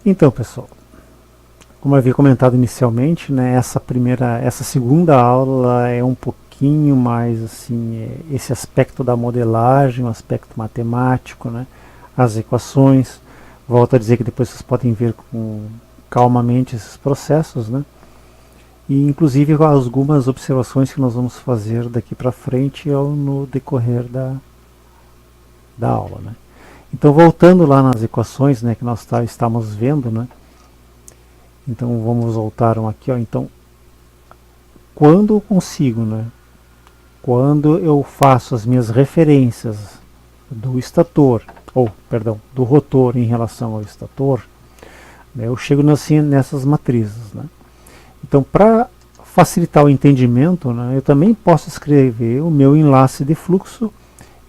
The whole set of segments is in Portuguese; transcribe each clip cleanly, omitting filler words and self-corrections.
Então, pessoal, como eu havia comentado inicialmente, né, essa segunda aula é um pouquinho mais assim, esse aspecto da modelagem, o aspecto matemático, né, as equações. Volto a dizer que depois vocês podem ver calmamente esses processos, né, e inclusive algumas observações que nós vamos fazer daqui para frente no decorrer da aula, né. Então, voltando lá nas equações, né, que nós estamos vendo, né, então vamos voltar aqui, ó. Então, quando eu consigo, né, quando eu faço as minhas referências do estator, ou perdão, do rotor em relação ao estator, né, eu chego nessas matrizes, né. Então, para facilitar o entendimento, né, eu também posso escrever o meu enlace de fluxo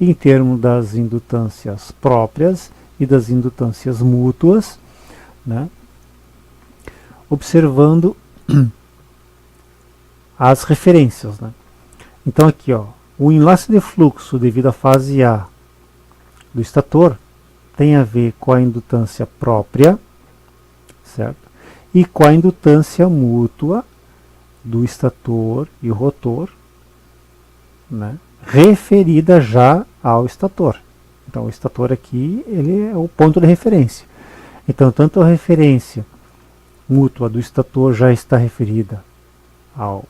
em termos das indutâncias próprias e das indutâncias mútuas, né, observando as referências, né. Então aqui, ó, o enlace de fluxo devido à fase A do estator tem a ver com a indutância própria, certo? E com a indutância mútua do estator e o rotor, né, referida já ao estator. Então o estator aqui, ele é o ponto de referência. Então tanto a referência mútua do estator já está referida ao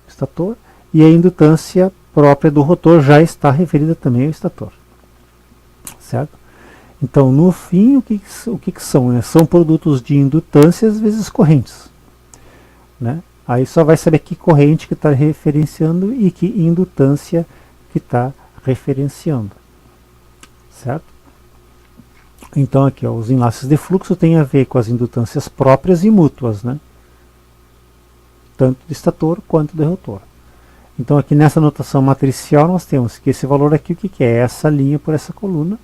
estator e a indutância própria do rotor já está referida também ao estator, certo? Então, no fim, o que são? Né? São produtos de indutâncias vezes correntes, né? Aí só vai saber que corrente que está referenciando e que indutância que está referenciando, certo? Então aqui, ó, os enlaces de fluxo têm a ver com as indutâncias próprias e mútuas, né? Tanto do estator quanto do rotor. Então aqui nessa notação matricial nós temos que esse valor aqui, o que é? Essa linha por essa coluna,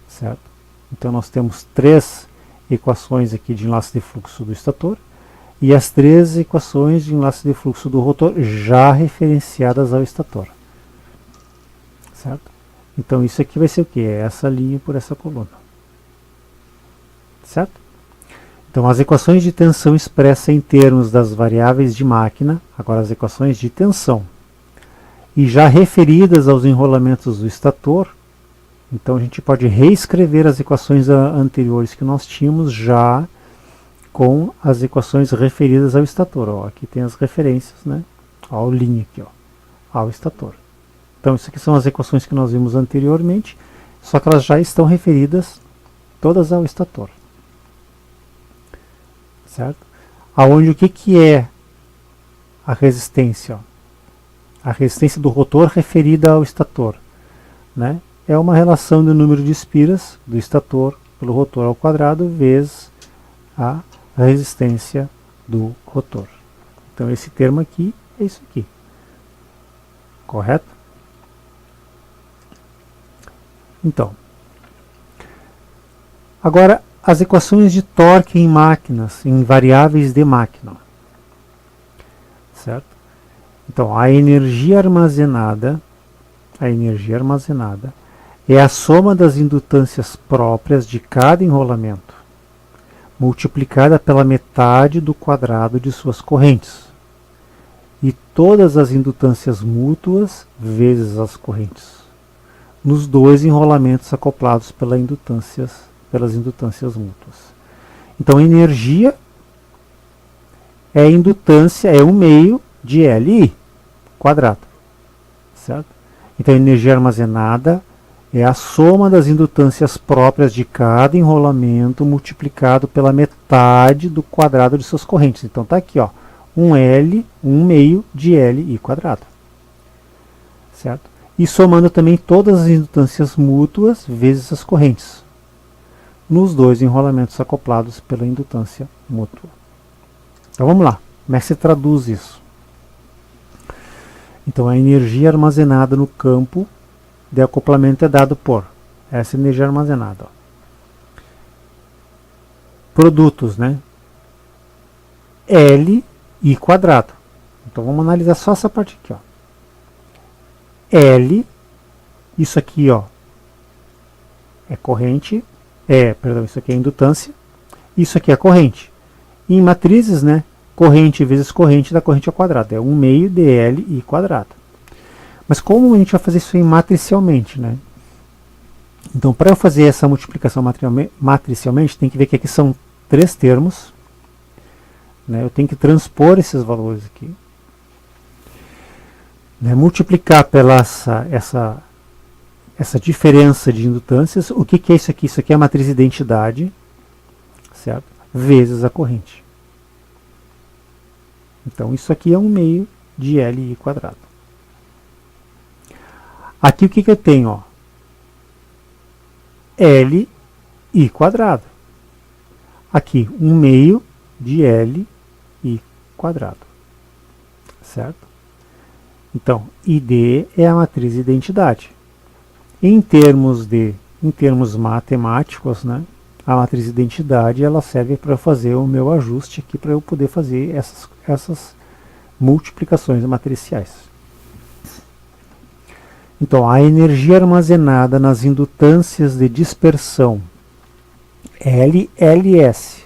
certo? Então nós temos 3 equações aqui de enlace de fluxo do estator e as 3 equações de enlace de fluxo do rotor já referenciadas ao estator, certo? Então isso aqui vai ser o que? É essa linha por essa coluna, certo? Então as equações de tensão expressas em termos das variáveis de máquina, agora as equações de tensão, e já referidas aos enrolamentos do estator, então a gente pode reescrever as equações anteriores que nós tínhamos já com as equações referidas ao estator. Ó, aqui tem as referências, né? Ó, a linha aqui, ó, ao estator. Então isso aqui são as equações que nós vimos anteriormente, só que elas já estão referidas todas ao estator, certo? Aonde o que é a resistência? Ó? A resistência do rotor referida ao estator, né? É uma relação do número de espiras do estator pelo rotor ao quadrado vezes a resistência do rotor. Então esse termo aqui é isso aqui, correto? Então, agora as equações de torque em máquinas, em variáveis de máquina, certo? Então, a energia armazenada é a soma das indutâncias próprias de cada enrolamento, multiplicada pela metade do quadrado de suas correntes, e todas as indutâncias mútuas vezes as correntes, nos 2 enrolamentos acoplados pelas indutâncias mútuas. Então, energia é indutância, é 1/2 de Li quadrado, certo? Então, energia armazenada é a soma das indutâncias próprias de cada enrolamento multiplicado pela metade do quadrado de suas correntes. Então, está aqui, ó, 1/2 de Li quadrado, certo? E somando também todas as indutâncias mútuas vezes as correntes, nos 2 enrolamentos acoplados pela indutância mútua. Então vamos lá, como é que se traduz isso? Então a energia armazenada no campo de acoplamento é dado por essa energia armazenada. Ó. Produtos, né? Li quadrado. Então vamos analisar só essa parte aqui, ó. L, isso aqui, ó, é corrente Isso aqui é indutância, isso aqui é corrente. Em matrizes, né, corrente vezes corrente dá corrente ao quadrado, é 1 meio dl I quadrado. Mas como a gente vai fazer isso matricialmente, né? Então, para eu fazer essa multiplicação matricialmente, tem que ver que aqui são 3 termos, né? Eu tenho que transpor esses valores aqui, né? Multiplicar pela essa diferença de indutâncias. O que é isso aqui? Isso aqui é a matriz identidade, certo? Vezes a corrente. Então, isso aqui é 1 meio de Li quadrado. Aqui o que eu tenho? Ó? Li quadrado. Aqui, 1 meio de Li quadrado. Certo? Então, ID é a matriz identidade. Em termos matemáticos, né, a matriz identidade ela serve para fazer o meu ajuste aqui, para eu poder fazer essas multiplicações matriciais. Então, a energia armazenada nas indutâncias de dispersão LLS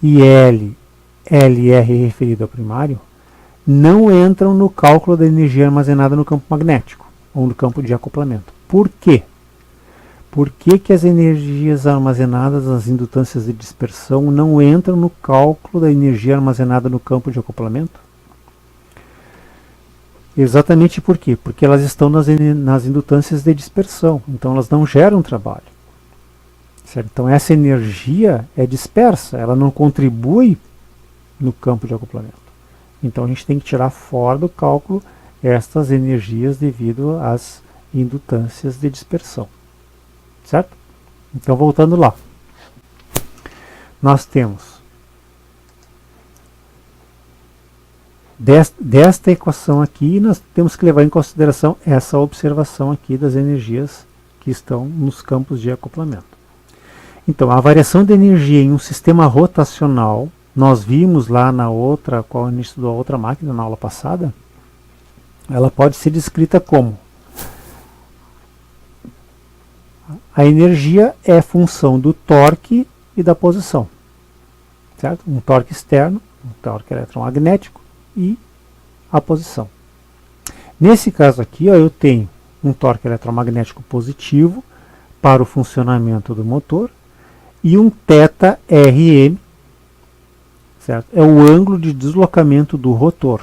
e LR referido ao primário não entram no cálculo da energia armazenada no campo magnético ou no campo de acoplamento. Por quê? Por que as energias armazenadas nas indutâncias de dispersão não entram no cálculo da energia armazenada no campo de acoplamento? Exatamente por quê? Porque elas estão nas indutâncias de dispersão, então elas não geram trabalho. Certo? Então essa energia é dispersa, ela não contribui no campo de acoplamento. Então a gente tem que tirar fora do cálculo estas energias devido às indutâncias de dispersão. Certo? Então voltando lá. Nós temos desta equação aqui, nós temos que levar em consideração essa observação aqui das energias que estão nos campos de acoplamento. Então, a variação de energia em um sistema rotacional, nós vimos lá na outra, qual a gente estudou a outra máquina na aula passada, ela pode ser descrita como: a energia é função do torque e da posição, certo? Um torque externo, um torque eletromagnético, e a posição. Nesse caso aqui, ó, eu tenho um torque eletromagnético positivo para o funcionamento do motor e um θRm, certo? É o ângulo de deslocamento do rotor.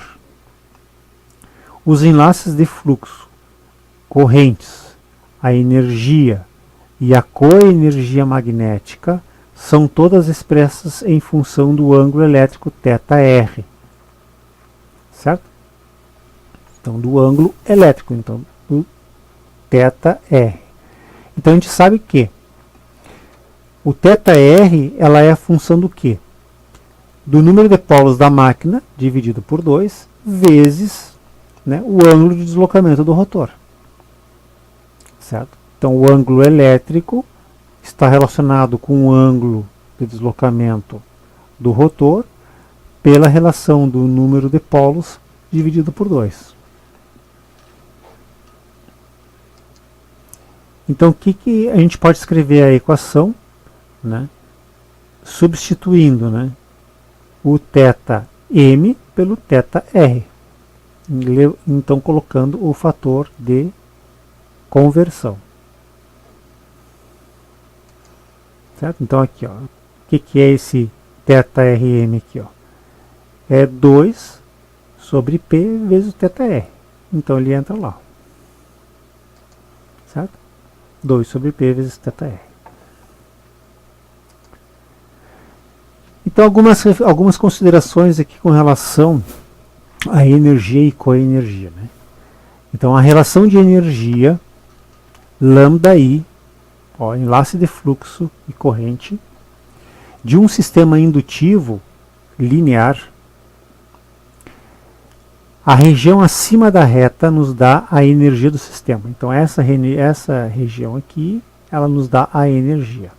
Os enlaces de fluxo, correntes, a energia e a coenergia magnética são todas expressas em função do ângulo elétrico θr. Certo? Então, do ângulo elétrico, então, do θr. Então, a gente sabe que o θr ela é a função do quê? Do número de polos da máquina, dividido por 2, vezes, né, o ângulo de deslocamento do rotor. Certo? Então, o ângulo elétrico está relacionado com o ângulo de deslocamento do rotor, pela relação do número de polos dividido por 2. Então, o que a gente pode escrever a equação, né, substituindo, né, o θm pelo θr. Então, colocando o fator de conversão. Certo? Então, aqui, ó, o que é esse θrm aqui, ó? É 2 sobre P vezes o θr. Então ele entra lá. Certo? 2 sobre P vezes θr. Então algumas considerações aqui com relação à energia e coenergia, né? Então a relação de energia λI, ó, enlace de fluxo e corrente, de um sistema indutivo linear. A região acima da reta nos dá a energia do sistema. Então essa região aqui, ela nos dá a energia.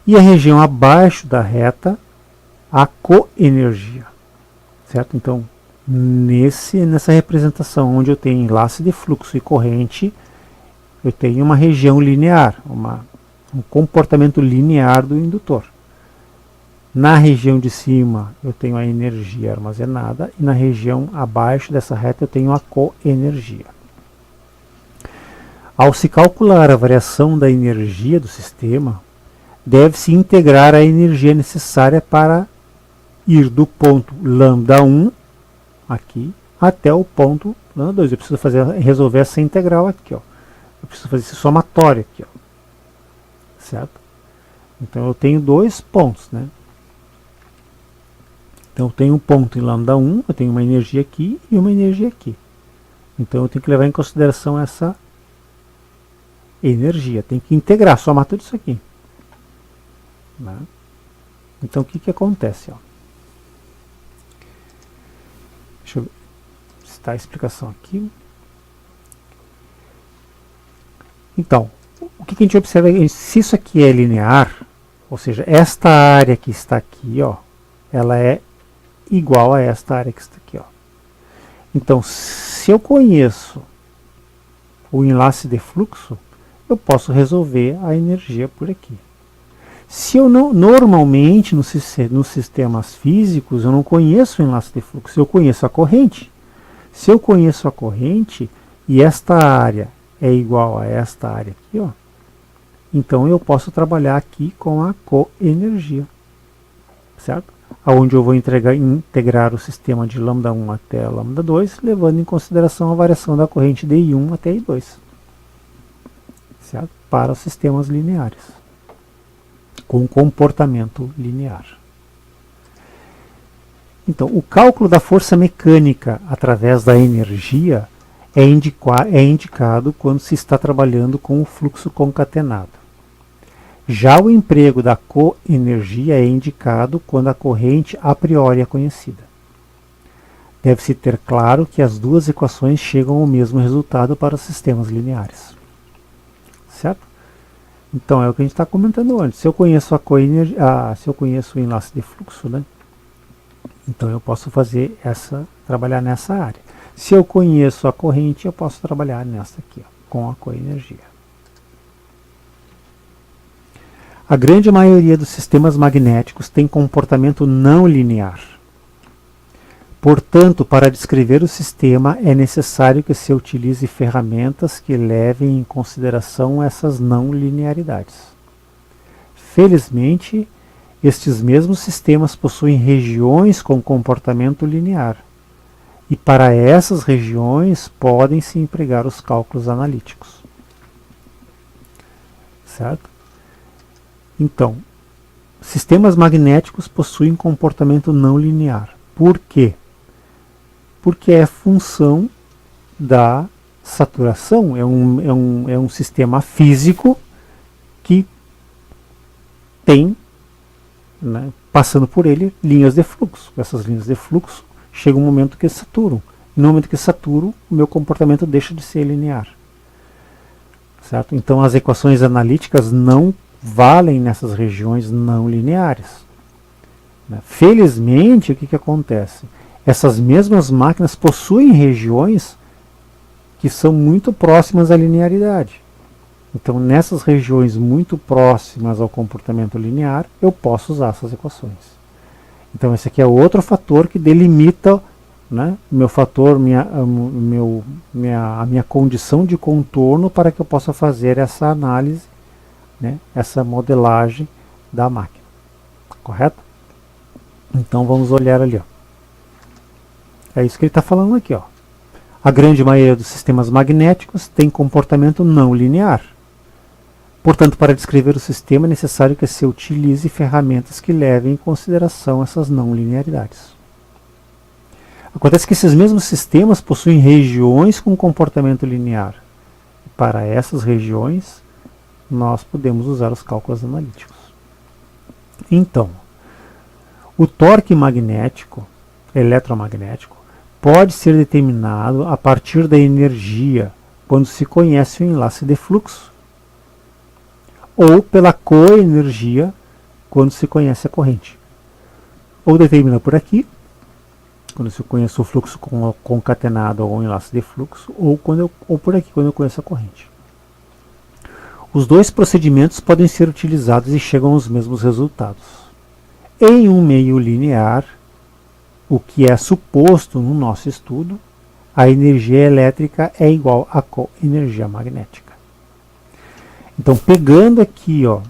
E a região abaixo da reta, a coenergia. Certo? Então, nessa representação onde eu tenho enlace de fluxo e corrente, eu tenho uma região linear, um comportamento linear do indutor. Na região de cima eu tenho a energia armazenada e na região abaixo dessa reta eu tenho a coenergia. Ao se calcular a variação da energia do sistema, deve-se integrar a energia necessária para ir do ponto λ1 aqui até o ponto λ2. Eu preciso resolver essa integral aqui, ó. Eu preciso fazer esse somatório aqui, ó. Certo? Então eu tenho dois pontos, né? Então eu tenho um ponto em λ1, eu tenho uma energia aqui e uma energia aqui. Então eu tenho que levar em consideração essa energia. Tem que integrar, somar tudo isso aqui. Né? Então o que acontece? Ó? Deixa eu ver se está a explicação aqui. Então, o que a gente observa é que se isso aqui é linear, ou seja, esta área que está aqui, ó, ela é igual a esta área que está aqui, ó. Então, se eu conheço o enlace de fluxo, eu posso resolver a energia por aqui. Se eu não, normalmente nos sistemas físicos, eu não conheço o enlace de fluxo, eu conheço a corrente. Se eu conheço a corrente e esta área é igual a esta área aqui, ó, então eu posso trabalhar aqui com a coenergia, certo? Onde eu vou integrar o sistema de λ1 até λ2, levando em consideração a variação da corrente de I1 até I2, certo? Para os sistemas lineares, com comportamento linear. Então, o cálculo da força mecânica através da energia é indicado quando se está trabalhando com o fluxo concatenado. Já o emprego da coenergia é indicado quando a corrente a priori é conhecida. Deve-se ter claro que as duas equações chegam ao mesmo resultado para os sistemas lineares. Certo? Então é o que a gente está comentando antes. Se eu conheço se eu conheço o enlace de fluxo, né? Então eu posso trabalhar nessa área. Se eu conheço a corrente, eu posso trabalhar nessa aqui, ó, com a coenergia. A grande maioria dos sistemas magnéticos tem comportamento não linear. Portanto, para descrever o sistema, é necessário que se utilize ferramentas que levem em consideração essas não linearidades. Felizmente, estes mesmos sistemas possuem regiões com comportamento linear, e para essas regiões podem-se empregar os cálculos analíticos. Certo? Então, sistemas magnéticos possuem comportamento não linear. Por quê? Porque é função da saturação. É um sistema físico que tem, né, passando por ele, linhas de fluxo. Essas linhas de fluxo chega um momento que saturam. E no momento que saturam, o meu comportamento deixa de ser linear. Certo? Então as equações analíticas não valem nessas regiões não lineares. Felizmente, o que acontece? Essas mesmas máquinas possuem regiões que são muito próximas à linearidade. Então, nessas regiões muito próximas ao comportamento linear, eu posso usar essas equações. Então, esse aqui é outro fator que delimita, né, meu fator, a minha condição de contorno para que eu possa fazer essa análise, né, essa modelagem da máquina. Correto? Então vamos olhar ali. Ó. É isso que ele está falando aqui. Ó. A grande maioria dos sistemas magnéticos tem comportamento não linear. Portanto, para descrever o sistema é necessário que se utilize ferramentas que levem em consideração essas não linearidades. Acontece que esses mesmos sistemas possuem regiões com comportamento linear. E para essas regiões, nós podemos usar os cálculos analíticos. Então, o torque magnético, eletromagnético, pode ser determinado a partir da energia quando se conhece o enlace de fluxo, ou pela coenergia quando se conhece a corrente. Ou determina por aqui, quando se conhece o fluxo concatenado ou o enlace de fluxo, ou por aqui, quando eu conheço a corrente. Os dois procedimentos podem ser utilizados e chegam aos mesmos resultados. Em um meio linear, o que é suposto no nosso estudo, a energia elétrica é igual à energia magnética. Então, pegando aqui, ó,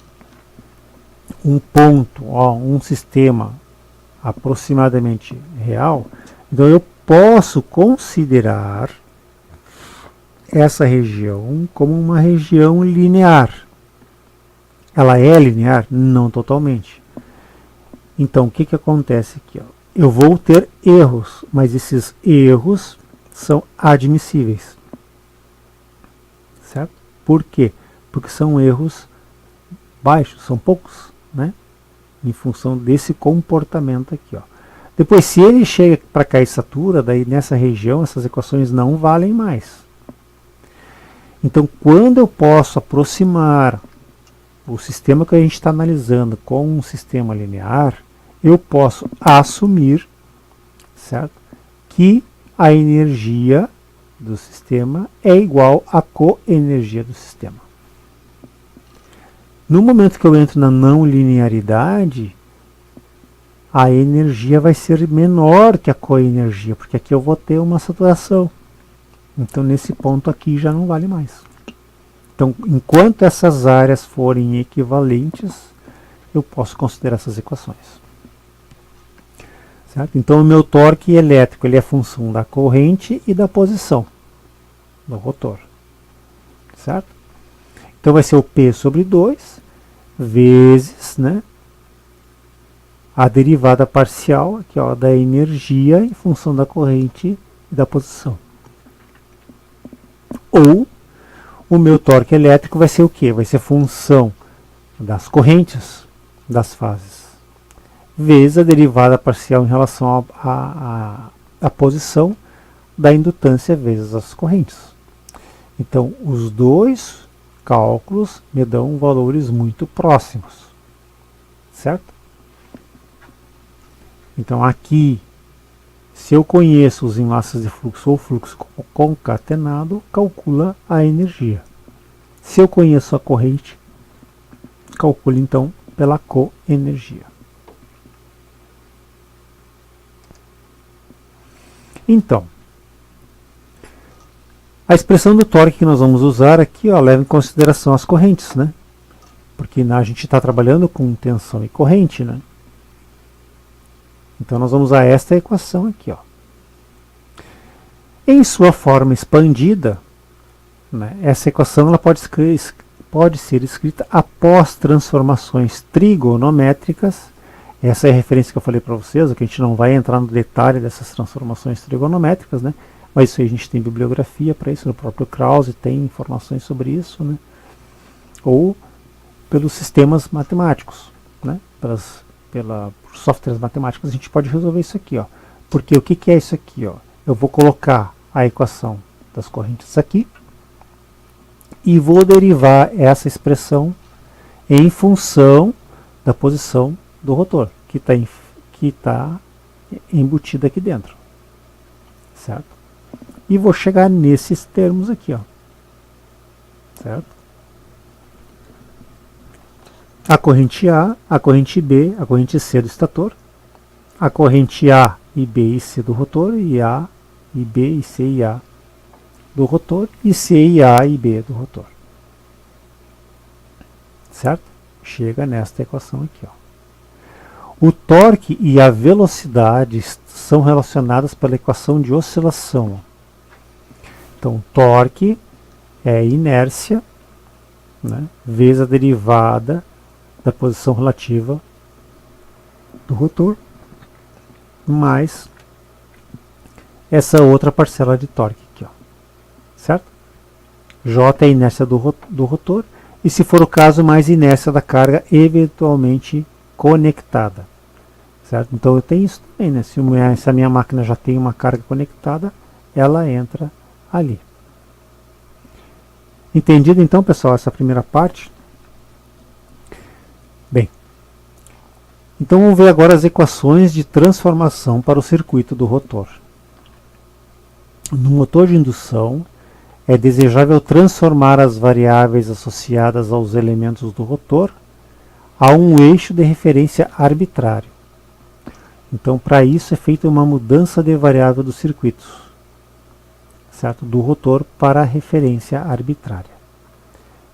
um ponto, ó, um sistema aproximadamente real, então eu posso considerar essa região como uma região linear. Ela é linear? Não totalmente. Então, o que acontece aqui? Ó? Eu vou ter erros, mas esses erros são admissíveis. Certo? Por quê? Porque são erros baixos, são poucos, né? Em função desse comportamento aqui, ó. Depois, se ele chega para cá e satura, daí nessa região essas equações não valem mais. Então, quando eu posso aproximar o sistema que a gente está analisando com um sistema linear, eu posso assumir, certo, que a energia do sistema é igual à coenergia do sistema. No momento que eu entro na não linearidade, a energia vai ser menor que a coenergia, porque aqui eu vou ter uma saturação. Então, nesse ponto aqui já não vale mais. Então, enquanto essas áreas forem equivalentes, eu posso considerar essas equações. Certo? Então, o meu torque elétrico ele é função da corrente e da posição do rotor. Certo? Então, vai ser o P sobre 2 vezes, né, a derivada parcial aqui, ó, da energia em função da corrente e da posição. Ou o meu torque elétrico vai ser o quê? Vai ser função das correntes das fases vezes a derivada parcial em relação à posição da indutância vezes as correntes. Então, os dois cálculos me dão valores muito próximos, certo? Então, aqui, se eu conheço os enlaces de fluxo ou fluxo concatenado, calcula a energia. Se eu conheço a corrente, calcule então pela coenergia. Então, a expressão do torque que nós vamos usar aqui, ó, leva em consideração as correntes, né? Porque a gente está trabalhando com tensão e corrente, né? Então nós vamos usar esta equação aqui, ó. Em sua forma expandida, né, essa equação ela pode ser escrita após transformações trigonométricas. Essa é a referência que eu falei para vocês, que a gente não vai entrar no detalhe dessas transformações trigonométricas, né? Mas isso aí a gente tem bibliografia para isso, no próprio Krause tem informações sobre isso, né? Ou pelos sistemas matemáticos, né? Por softwares matemáticos a gente pode resolver isso aqui, ó. Porque o que é isso aqui, ó? Eu vou colocar a equação das correntes aqui e vou derivar essa expressão em função da posição do rotor, que está embutida aqui dentro, certo? E vou chegar nesses termos aqui, ó, certo? A corrente A, a corrente B, a corrente C do estator, a corrente A e B e C do rotor, e A e B e C e A do rotor, e C e A e B do rotor, certo? Chega nesta equação aqui, ó. O torque e a velocidade são relacionadas pela equação de oscilação. Então, torque é inércia, né, vezes a derivada da posição relativa do rotor, mais essa outra parcela de torque aqui, ó, certo? J é a inércia do rotor, e se for o caso, mais inércia da carga eventualmente conectada. Certo? Então eu tenho isso também, né? Se a minha máquina já tem uma carga conectada, ela entra ali. Entendido então, pessoal, essa primeira parte? Bem, então vamos ver agora as equações de transformação para o circuito do rotor. No motor de indução, é desejável transformar as variáveis associadas aos elementos do rotor a um eixo de referência arbitrário. Então, para isso é feita uma mudança de variável dos circuitos, certo? Do rotor para a referência arbitrária.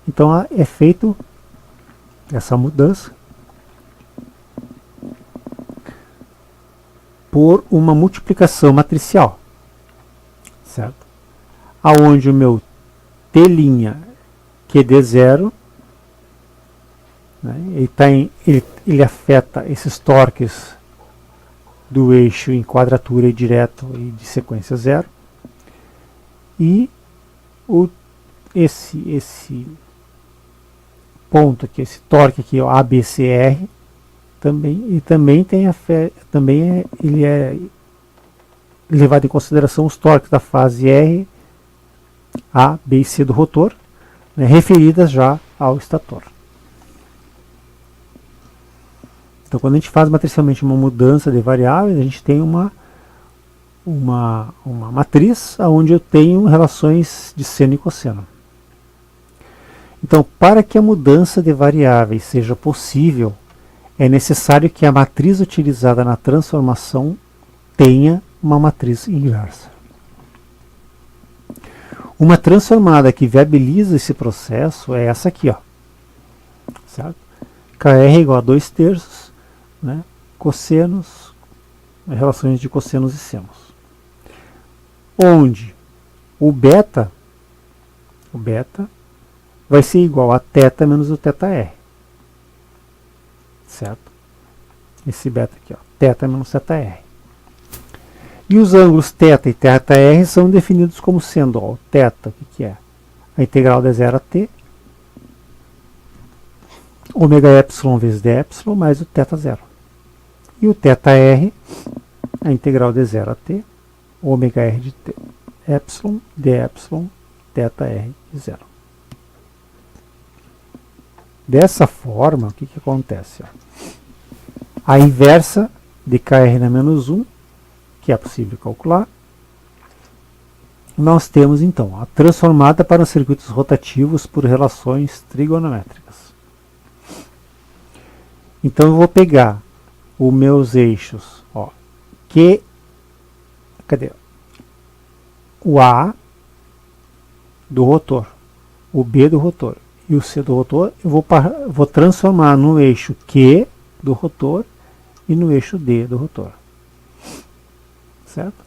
Então, é feito essa mudança por uma multiplicação matricial, certo? Aonde o meu T' QD0, né, ele afeta esses torques do eixo em quadratura e direto e de sequência zero, e esse ponto aqui, esse torque aqui, o ABCR, também ele é levado em consideração os torques da fase R, A, B e C do rotor, né, referidas já ao estator. Então, quando a gente faz matricialmente uma mudança de variáveis, a gente tem uma matriz onde eu tenho relações de seno e cosseno. Então, para que a mudança de variáveis seja possível, é necessário que a matriz utilizada na transformação tenha uma matriz inversa. Uma transformada que viabiliza esse processo é essa aqui, ó, certo? KR igual a 2/3, né? Cossenos, relações de cossenos e senos, onde o beta vai ser igual a θ menos o θr, certo? Esse beta aqui, ó, θ menos θr. E os ângulos θ e θr são definidos como sendo, ó, o θ, o que é? A integral de 0 a t, ômega epsilon vezes d epsilon mais o θ0. E o θr, a integral de 0 a t, ômega r de t, epsilon, d epsilon, θr de 0. Dessa forma, o que acontece? Ó? A inversa de Kr na menos 1, que é possível calcular, nós temos então a transformada para os circuitos rotativos por relações trigonométricas. Então eu vou pegar os meus eixos, ó, cadê? O A do rotor, o B do rotor e o C do rotor, eu vou transformar no eixo Q do rotor e no eixo D do rotor, certo?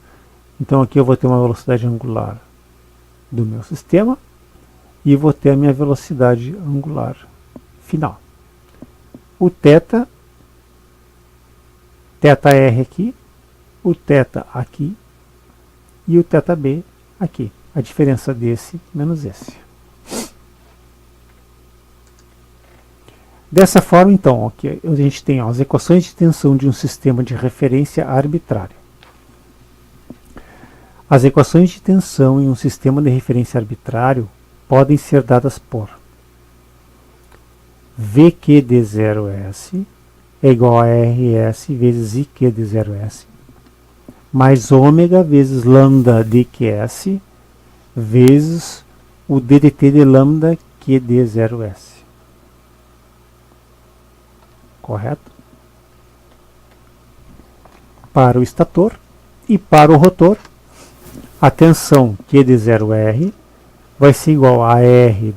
Então aqui eu vou ter uma velocidade angular do meu sistema e vou ter a minha velocidade angular final. O θr aqui, o θ aqui e o θb aqui. A diferença desse menos esse. Dessa forma, então, aqui a gente tem, ó, as equações de tensão de um sistema de referência arbitrária. As equações de tensão em um sistema de referência arbitrário podem ser dadas por VQ de 0S é igual a RS vezes IQ de 0S mais ômega vezes lambda dQs vezes o DDT de lambda Q de 0S. Correto? Para o estator e para o rotor, a tensão Q de 0R vai ser igual a R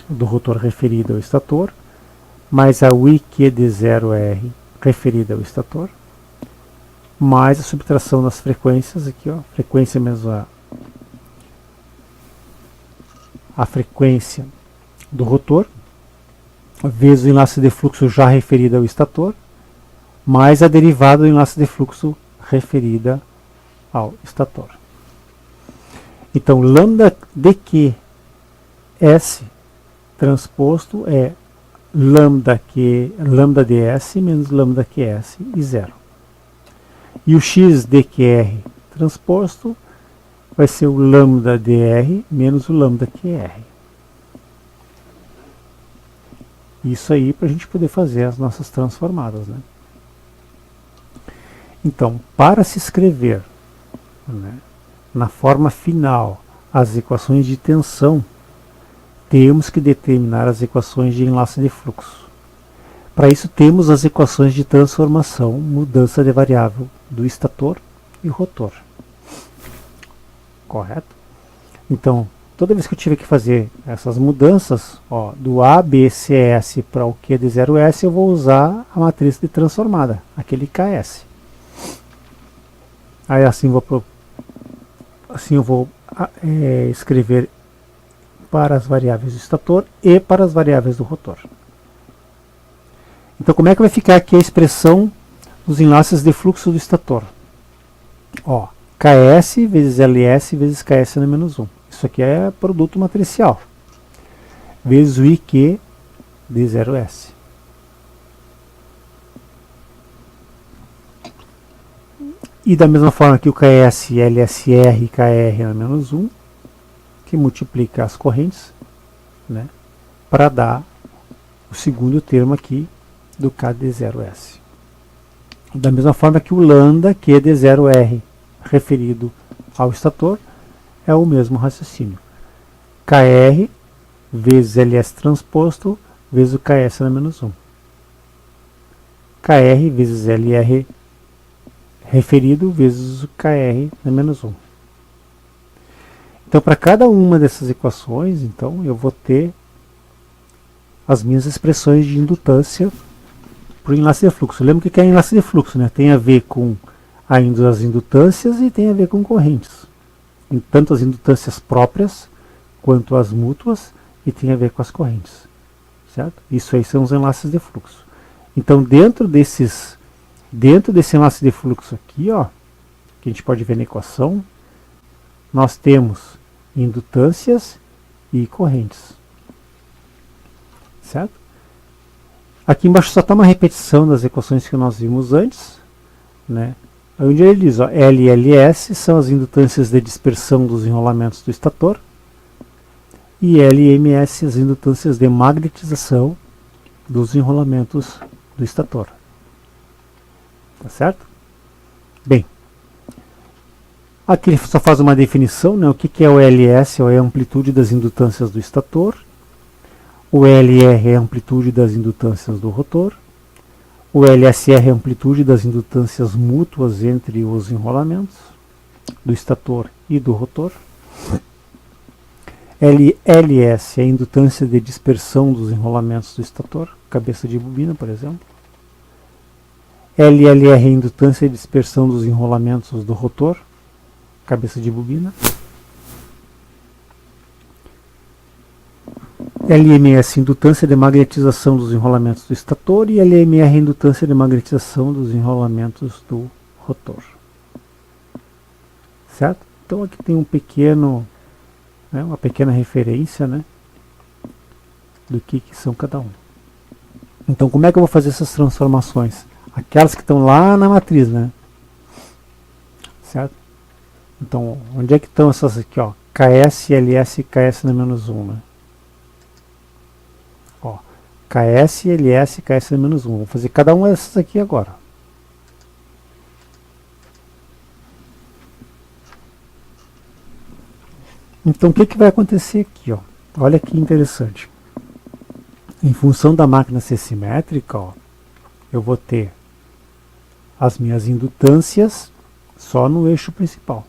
do rotor referido ao estator, mais a IQ de 0R referida ao estator, mais a subtração das frequências, aqui, ó, frequência menos a frequência do rotor, vezes o enlace de fluxo já referido ao estator, mais a derivada do enlace de fluxo referida ao estator. Então, lambda dQs transposto é lambda ds menos lambda qs e 0. E o x dqr transposto vai ser o lambda dr menos o lambda qr. Isso aí para a gente poder fazer as nossas transformadas, né? Então, para se escrever, né, na forma final as equações de tensão, temos que determinar as equações de enlace de fluxo. Para isso temos as equações de transformação, mudança de variável do estator e rotor. Correto? Então, toda vez que eu tiver que fazer essas mudanças, ó, do ABCS para o Q de 0S, eu vou usar a matriz de transformada, aquele KS. Aí assim eu vou escrever para as variáveis do estator e para as variáveis do rotor. Então, como é que vai ficar aqui a expressão dos enlaces de fluxo do estator? Ó, KS vezes LS vezes KS na menos 1. Isso aqui é produto matricial. Vezes o IQ de 0S. E da mesma forma que o KS, LSR e KR na menos 1, que multiplica as correntes, né, para dar o segundo termo aqui do K de 0S. Da mesma forma que o lambda Q de 0R referido ao estator é o mesmo raciocínio. KR vezes LS transposto vezes o KS na menos 1. KR vezes LR referido vezes o KR na menos 1. Então, para cada uma dessas equações, então, eu vou ter as minhas expressões de indutância para o enlace de fluxo. Lembra o que é enlace de fluxo, né? Tem a ver com as indutâncias e tem a ver com correntes. Tanto as indutâncias próprias quanto as mútuas, e tem a ver com as correntes. Certo? Isso aí são os enlaces de fluxo. Então, dentro desse enlace de fluxo aqui, ó, que a gente pode ver na equação, nós temos indutâncias e correntes. Certo? Aqui embaixo só está uma repetição das equações que nós vimos antes, né? Onde ele diz, ó, L e LS são as indutâncias de dispersão dos enrolamentos do estator, e L e MS as indutâncias de magnetização dos enrolamentos do estator. Tá certo? Bem, aqui ele só faz uma definição, né? O que é o LS? É a amplitude das indutâncias do estator. O LR é a amplitude das indutâncias do rotor. O LSR é a amplitude das indutâncias mútuas entre os enrolamentos do estator e do rotor. LS é a indutância de dispersão dos enrolamentos do estator, cabeça de bobina, por exemplo. LLR é a indutância de dispersão dos enrolamentos do rotor, cabeça de bobina. LMS, indutância de magnetização dos enrolamentos do estator, e LMR, indutância de magnetização dos enrolamentos do rotor. Certo? Então aqui tem uma pequena referência, né, do que são cada um. Então, como é que eu vou fazer essas transformações? Aquelas que estão lá na matriz, né? Certo? Então, onde é que estão essas aqui, ó? KS, LS e KS na menos 1, né? Ó, KS, LS e KS na menos 1. Vou fazer cada uma dessas aqui agora. Então, o que vai acontecer aqui, ó? Olha que interessante. Em função da máquina ser simétrica, ó, eu vou ter as minhas indutâncias só no eixo principal.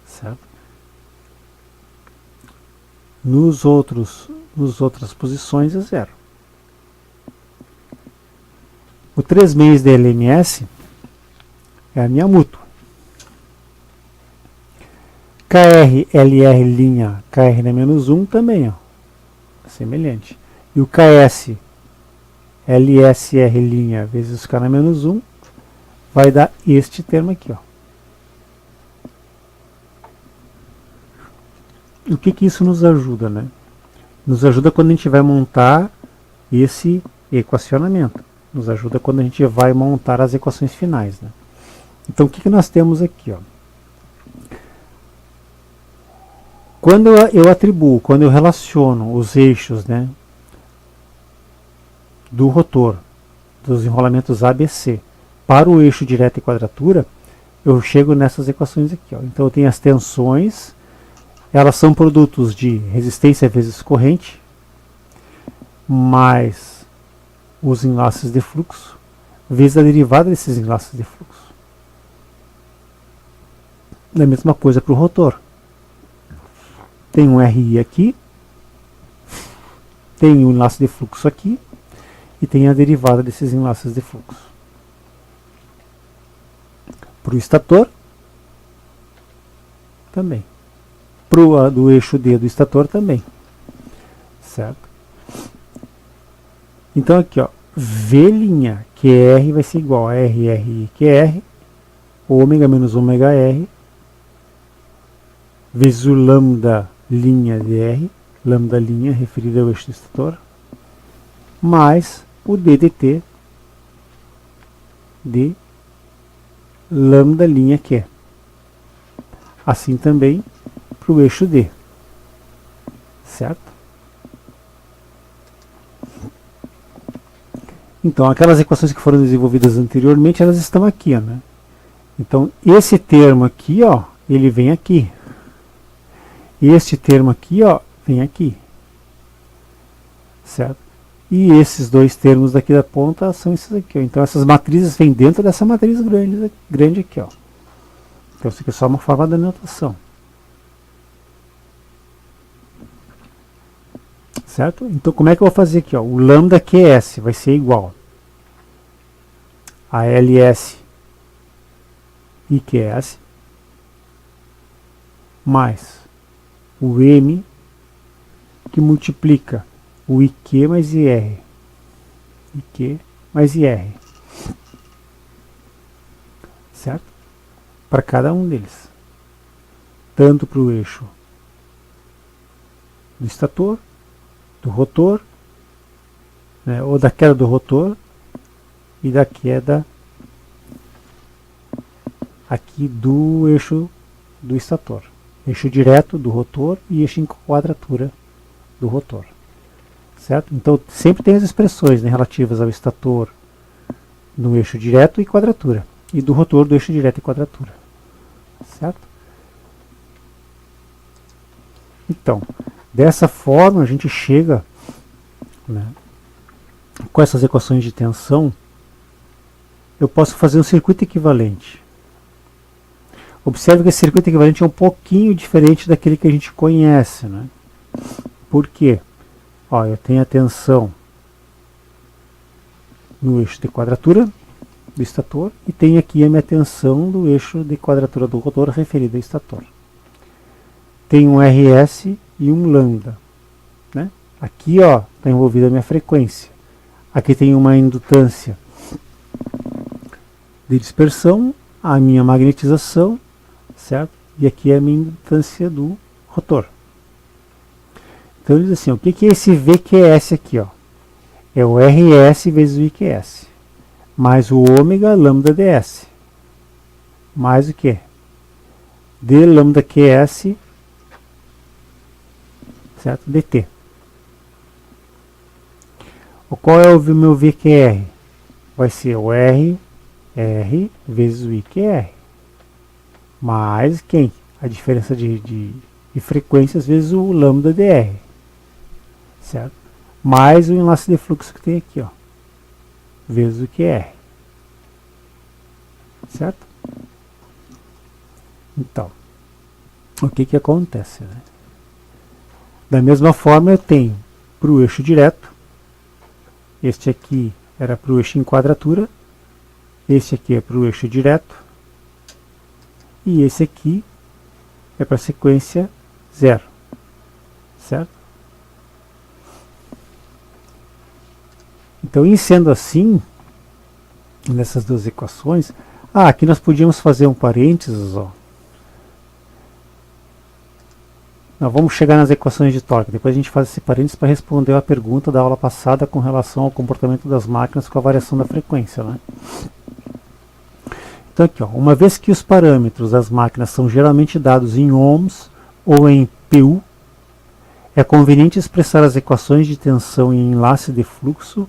Certo? Nas outras posições é zero. O 3 meios da LMS é a minha mútua. KR, LR linha, KR na menos 1 também, ó, semelhante. E o KS, LSR linha vezes K na menos 1 vai dar este termo aqui, ó. E o que isso nos ajuda, né? Nos ajuda quando a gente vai montar esse equacionamento. Nos ajuda quando a gente vai montar as equações finais, né? Então, o que nós temos aqui, ó? Quando eu relaciono os eixos, né, do rotor, dos enrolamentos ABC, para o eixo direto e quadratura, eu chego nessas equações aqui. Ó. Então eu tenho as tensões, elas são produtos de resistência vezes corrente, mais os enlaces de fluxo, vezes a derivada desses enlaces de fluxo. A mesma coisa para o rotor. Tem um RI aqui, tem um enlace de fluxo aqui, e tem a derivada desses enlaces de fluxo. Para o estator, também. Para do eixo D do estator, também. Certo? Então aqui, ó, V' QR vai ser igual a RRI QR, ômega menos ômega R, vezes o lambda linha de R, lambda linha referida ao eixo do estator, mais o DDT de lambda linha Q. Assim também para o eixo D. Certo? Então, aquelas equações que foram desenvolvidas anteriormente, elas estão aqui, ó, né? Então, esse termo aqui, ó, ele vem aqui. Este termo aqui, ó, vem aqui. Certo? E esses dois termos daqui da ponta são esses aqui, ó. Então, essas matrizes vêm dentro dessa matriz grande aqui, ó. Então, isso aqui é só uma forma da notação. Certo? Então, como é que eu vou fazer aqui? Ó? O lambda QS vai ser igual a LS IQS mais o M que multiplica o IQ mais IR. IQ mais IR. Certo? Para cada um deles. Tanto para o eixo do estator, do rotor, né, ou da queda do rotor e da queda aqui do eixo do estator. Eixo direto do rotor e eixo em quadratura do rotor. Certo? Então sempre tem as expressões, né, relativas ao estator no eixo direto e quadratura, e do rotor do eixo direto e quadratura. Certo? Então, dessa forma a gente chega, né, com essas equações de tensão, eu posso fazer um circuito equivalente. Observe que esse circuito equivalente é um pouquinho diferente daquele que a gente conhece, né? Por quê? Ó, eu tenho a tensão no eixo de quadratura do estator e tenho aqui a minha tensão do eixo de quadratura do rotor referido ao estator. Tem um RS e um lambda, né? Aqui, ó, está envolvida a minha frequência. Aqui tem uma indutância de dispersão, a minha magnetização, certo? E aqui é a minha indutância do rotor. Então ele diz assim, o que é esse VQS aqui, ó? É o RS vezes o IQS, mais o ômega lambda ds, mais o que? D lambda QS, certo? dt. Qual é o meu VQR? Vai ser o R vezes o IQR, mais quem? A diferença de frequências vezes o lambda dr, certo? Mais o enlace de fluxo que tem aqui, ó, vezes o QR, certo? Então, o que acontece, né? Da mesma forma eu tenho para o eixo direto, este aqui era para o eixo em quadratura, este aqui é para o eixo direto, e esse aqui é para a sequência 0, certo? Então, em sendo assim, nessas duas equações, aqui nós podíamos fazer um parênteses, ó. Nós vamos chegar nas equações de torque, depois a gente faz esse parênteses para responder a pergunta da aula passada com relação ao comportamento das máquinas com a variação da frequência, né? Então aqui, ó, uma vez que os parâmetros das máquinas são geralmente dados em ohms ou em PU, é conveniente expressar as equações de tensão e enlace de fluxo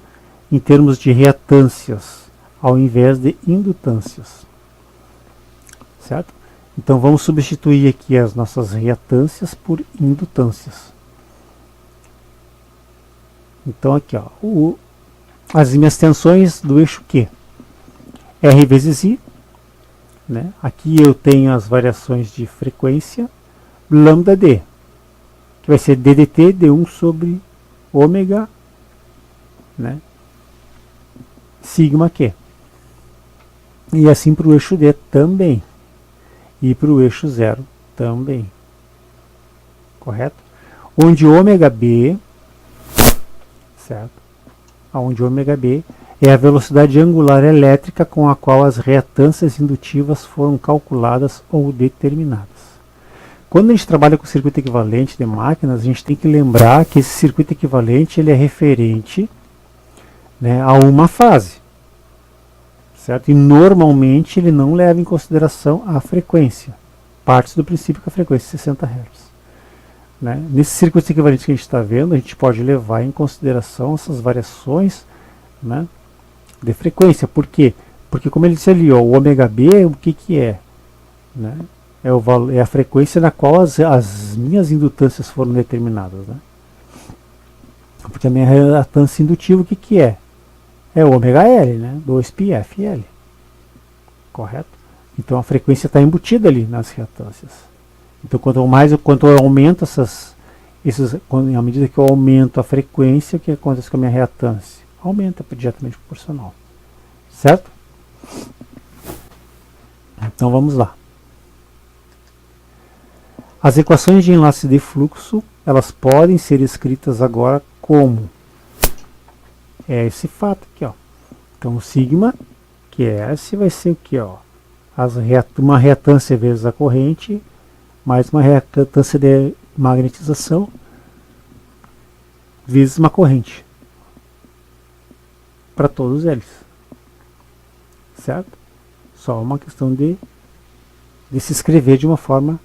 em termos de reatâncias, ao invés de indutâncias. certo? Então vamos substituir aqui as nossas reatâncias por indutâncias. Então aqui, ó, as minhas tensões do eixo Q, R vezes I, né? Aqui eu tenho as variações de frequência, lambda D, que vai ser d dt d1 sobre ômega, né? Sigma Q. E assim para o eixo D também. E para o eixo 0 também. Correto? Onde ômega B, certo? Onde ômega B é a velocidade angular elétrica com a qual as reatâncias indutivas foram calculadas ou determinadas. Quando a gente trabalha com circuito equivalente de máquinas, a gente tem que lembrar que esse circuito equivalente ele é referente, né, a uma fase. Certo? E normalmente ele não leva em consideração a frequência. Parte do princípio que a frequência é 60 Hz. Né? Nesses circuitos equivalentes que a gente está vendo, a gente pode levar em consideração essas variações, né, de frequência. Por quê? Porque, como ele disse ali, ó, o ômega B, o que é? Né? É a frequência na qual as minhas indutâncias foram determinadas. Né? Porque a minha reatância indutiva, o que é? É o ômega L, né? 2πfL. Correto? Então a frequência está embutida ali nas reatâncias. Então quanto eu aumento à medida que eu aumento a frequência, o que acontece com a minha reatância? Aumenta diretamente proporcional. Certo? Então vamos lá. As equações de enlace de fluxo, elas podem ser escritas agora como? É esse fato aqui, ó. Então o sigma, que é S, vai ser o que, ó? Uma reatância vezes a corrente, mais uma reatância de magnetização, vezes uma corrente. Para todos eles. Certo? Só uma questão de se escrever de uma forma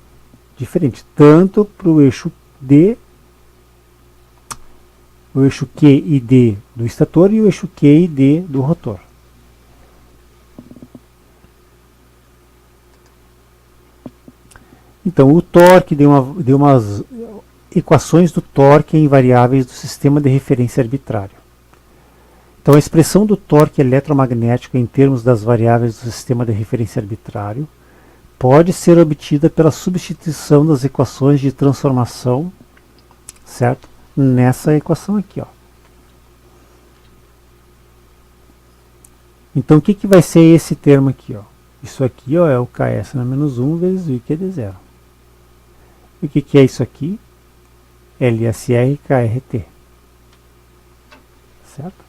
diferente. Tanto para o eixo D, o eixo Q e D do estator e o eixo Q e D do rotor. Então o torque deu umas equações do torque em variáveis do sistema de referência arbitrário. Então a expressão do torque eletromagnético em termos das variáveis do sistema de referência arbitrário pode ser obtida pela substituição das equações de transformação, certo? Nessa equação aqui, ó. Então o que vai ser esse termo aqui, ó? Isso aqui, ó, é o Ks na menos 1 vezes o IQ/0. E o que é isso aqui? LSR KRT. Certo?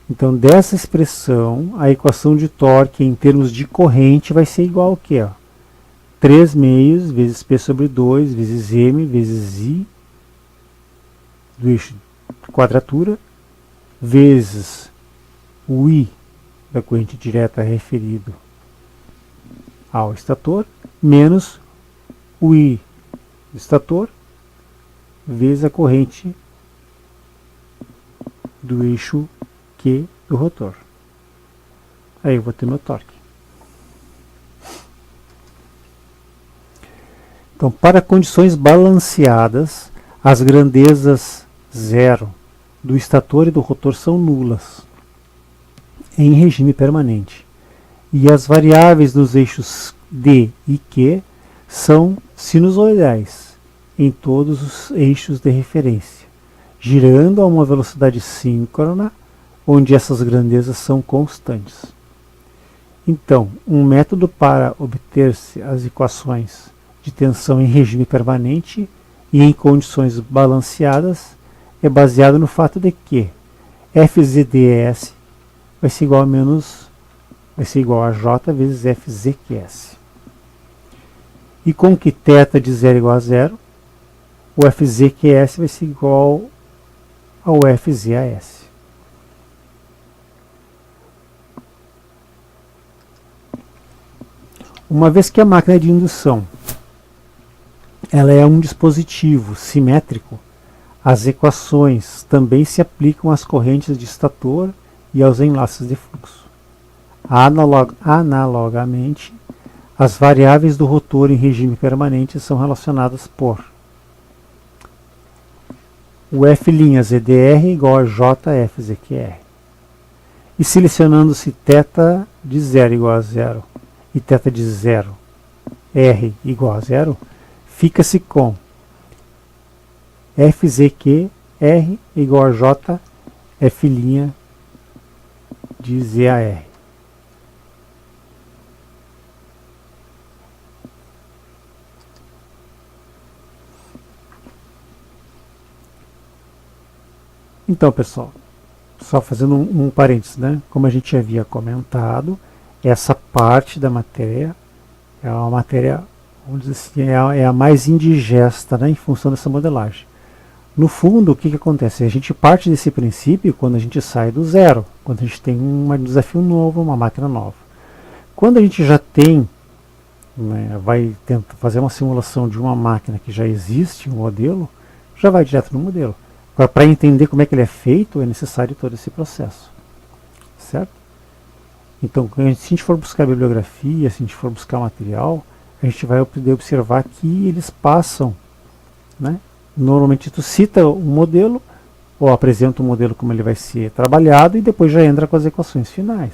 Então dessa expressão, a equação de torque em termos de corrente vai ser igual ao que, ó? 3 meios vezes P sobre 2 vezes M vezes I do eixo de quadratura, vezes o I da corrente direta referido ao estator, menos o I do estator, vezes a corrente do eixo Q do rotor. Aí eu vou ter meu torque. Então, para condições balanceadas, as grandezas 0 do estator e do rotor são nulas em regime permanente. E as variáveis dos eixos D e Q são sinusoidais em todos os eixos de referência, girando a uma velocidade síncrona, onde essas grandezas são constantes. Então, um método para obter-se as equações de tensão em regime permanente e em condições balanceadas é baseado no fato de que FZDS vai ser igual a J vezes FZQS. E com que θ de 0 igual a 0, o FZQS vai ser igual ao FZAS. Uma vez que a máquina de indução ela é um dispositivo simétrico, as equações também se aplicam às correntes de estator e aos enlaces de fluxo. Analogamente, as variáveis do rotor em regime permanente são relacionadas por o F'ZDR igual a JFZQR. E selecionando-se θ de 0 igual a 0 e θ de 0, R igual a 0, fica-se com FZQR igual a J F' de ZAR. Então, pessoal, só fazendo um parênteses, né? Como a gente havia comentado, essa parte da matéria é uma matéria, vamos dizer assim, é a mais indigesta, né, em função dessa modelagem. No fundo, o que acontece? A gente parte desse princípio quando a gente sai do zero, quando a gente tem um desafio novo, uma máquina nova. Quando a gente já tem, né, vai tentar fazer uma simulação de uma máquina que já existe, um modelo, já vai direto no modelo. Agora, para entender como é que ele é feito, é necessário todo esse processo, certo? Então, se a gente for buscar bibliografia, se a gente for buscar material, a gente vai poder observar que eles passam, né? Normalmente tu cita um modelo, ou apresenta o modelo como ele vai ser trabalhado, e depois já entra com as equações finais,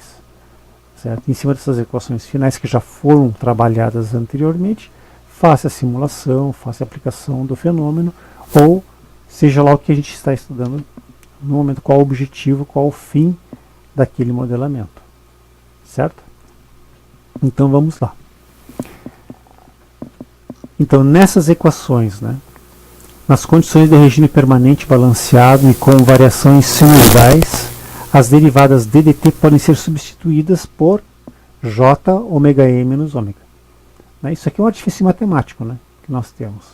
certo? Em cima dessas equações finais que já foram trabalhadas anteriormente, faça a simulação, faça a aplicação do fenômeno, ou seja lá o que a gente está estudando no momento, qual o objetivo, qual o fim daquele modelamento, certo? Então vamos lá. Então nessas equações, né, nas condições do regime permanente balanceado e com variações sinusoidais, as derivadas DDT podem ser substituídas por J ômega E menos ômega. Né? Isso aqui é um artifício matemático, né, que nós temos,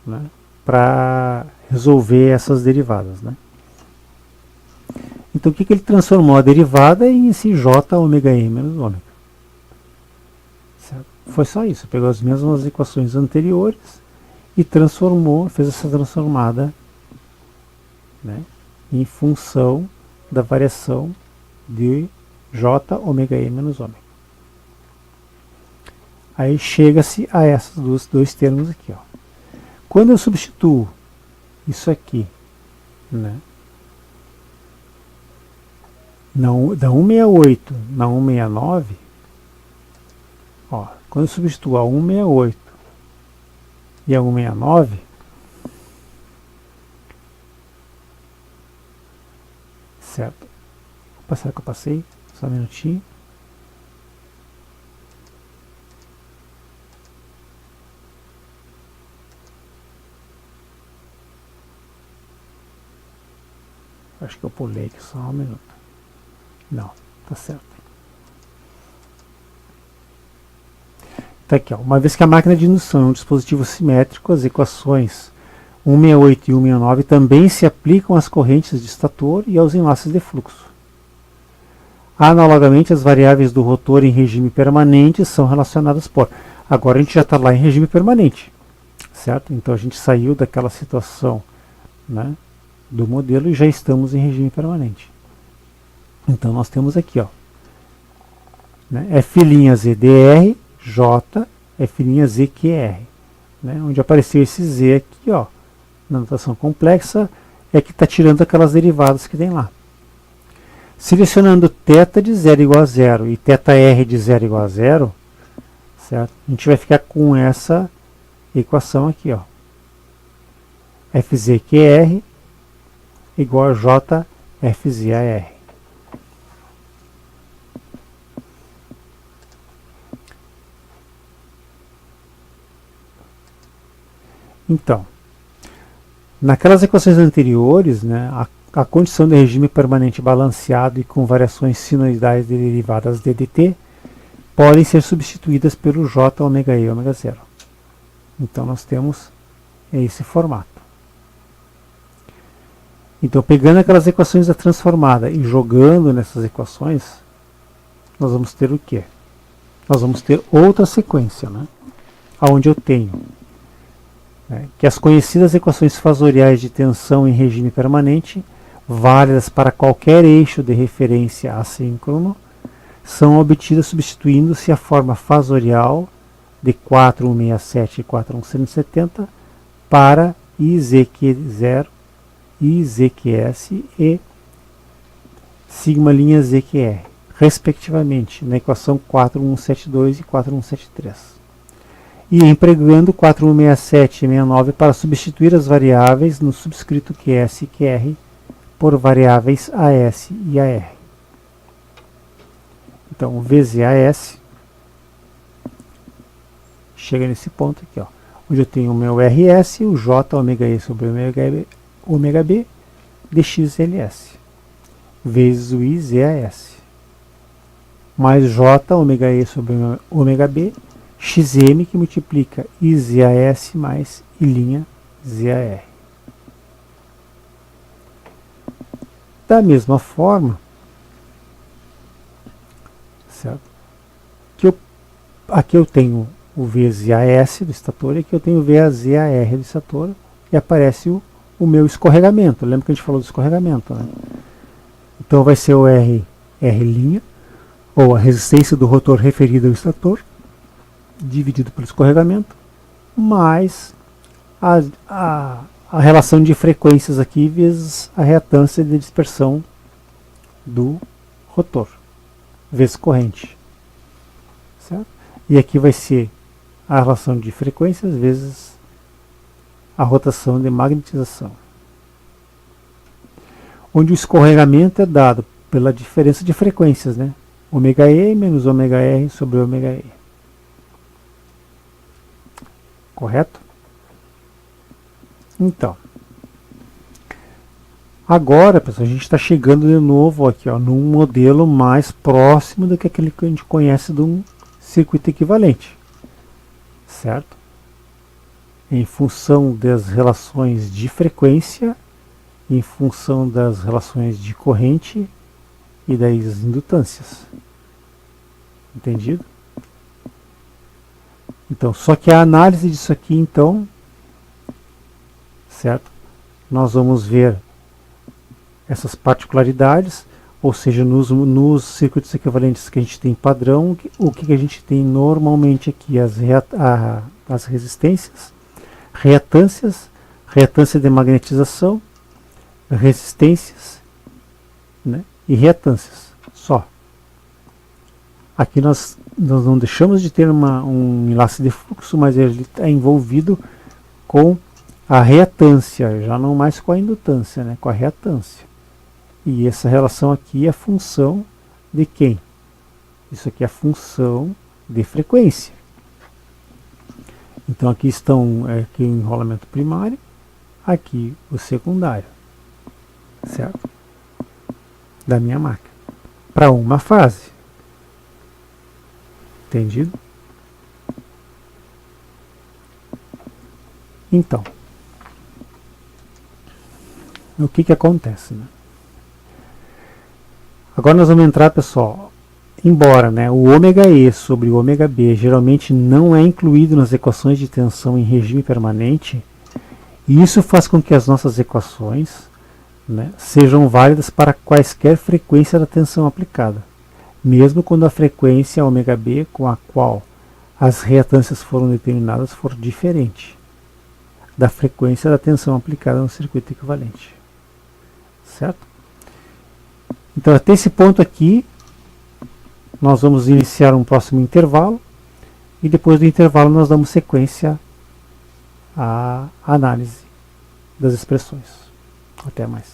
né, para resolver essas derivadas. Né? Então o que ele transformou? A derivada em esse J ômega E menos ômega. Certo? Foi só isso, pegou as mesmas equações anteriores e transformou, fez essa transformada, né, em função da variação de J ômega E menos ômega. Aí chega-se a esses dois termos aqui. Ó. Quando eu substituo isso aqui, né, da 168 na 169, ó, quando eu substituo a 168 e a 169, certo? Opa, será que eu passei? Só um minutinho. Acho que eu pulei aqui só um minuto. Não, tá certo. Tá aqui, ó. Uma vez que a máquina de indução é um dispositivo simétrico, as equações 168 e 169 também se aplicam às correntes de estator e aos enlaces de fluxo. Analogamente, as variáveis do rotor em regime permanente são relacionadas por... Agora a gente já está lá em regime permanente, certo? Então a gente saiu daquela situação, né, do modelo e já estamos em regime permanente. Então nós temos aqui, ó, né, F'ZDR, J, F'ZQR, né, onde apareceu esse Z aqui, ó, na notação complexa, é que está tirando aquelas derivadas que tem lá. Selecionando θ de 0 igual a 0 e θr de 0 igual a 0, certo? A gente vai ficar com essa equação aqui, ó, FZQR igual a JFZAR. Então, naquelas equações anteriores, né, a condição de regime permanente balanceado e com variações sinoidais de derivadas DDT podem ser substituídas pelo J ômega E ômega 0. Então nós temos esse formato. Então, pegando aquelas equações da transformada e jogando nessas equações, nós vamos ter o quê? Nós vamos ter outra sequência, né, onde eu tenho, né, que as conhecidas equações fasoriais de tensão em regime permanente, válidas para qualquer eixo de referência assíncrono, são obtidas substituindo-se a forma fasorial de 4167 e 41170 para IZQ0, IZQS e sigma linha ZQR, respectivamente, na equação 4172 e 4173. E empregando 4167 e 69 para substituir as variáveis no subscrito QS e QR por variáveis AS e AR. Então, o VZAS chega nesse ponto aqui, ó, onde eu tenho o meu RS, o J ômega E sobre ômega B de XLS, vezes o IZAS, mais J ômega E sobre ômega B, XM, que multiplica IZAS mais I' ZAR. Da mesma forma, certo? Aqui eu tenho o VZAS do estator e aqui eu tenho o VZAR do estator e aparece o meu escorregamento. Lembra que a gente falou do escorregamento, né? Então vai ser o R', ou a resistência do rotor referida ao estator, dividido pelo escorregamento, mais a relação de frequências aqui vezes a reatância de dispersão do rotor, vezes corrente. Certo? E aqui vai ser a relação de frequências vezes a rotação de magnetização, onde o escorregamento é dado pela diferença de frequências, né? Ômega E menos ômega R sobre ômega E. Correto? Então, agora, pessoal, a gente está chegando de novo aqui, ó, num modelo mais próximo do que aquele que a gente conhece de um circuito equivalente, certo? Em função das relações de frequência, em função das relações de corrente e das indutâncias. Entendido? Então, só que a análise disso aqui, então, certo? Nós vamos ver essas particularidades, ou seja, nos circuitos equivalentes que a gente tem padrão, o que a gente tem normalmente aqui, as resistências, reatâncias, reatância de magnetização, resistências, né, e reatâncias, só. Aqui nós não deixamos de ter um enlace de fluxo, mas ele está envolvido com a reatância, já não mais com a indutância, né, com a reatância. E essa relação aqui é função de quem? Isso aqui é função de frequência. Então aqui estão aqui o enrolamento primário, aqui o secundário, certo? Da minha máquina, para uma fase. Entendido? Então, o que acontece, né? Agora nós vamos entrar, pessoal, embora, né, o ômega E sobre o ômega B geralmente não é incluído nas equações de tensão em regime permanente, e isso faz com que as nossas equações, né, sejam válidas para quaisquer frequência da tensão aplicada, mesmo quando a frequência ômega B com a qual as reatâncias foram determinadas for diferente da frequência da tensão aplicada no circuito equivalente. Certo? Então, até esse ponto aqui, nós vamos iniciar um próximo intervalo e depois do intervalo nós damos sequência à análise das expressões. Até mais.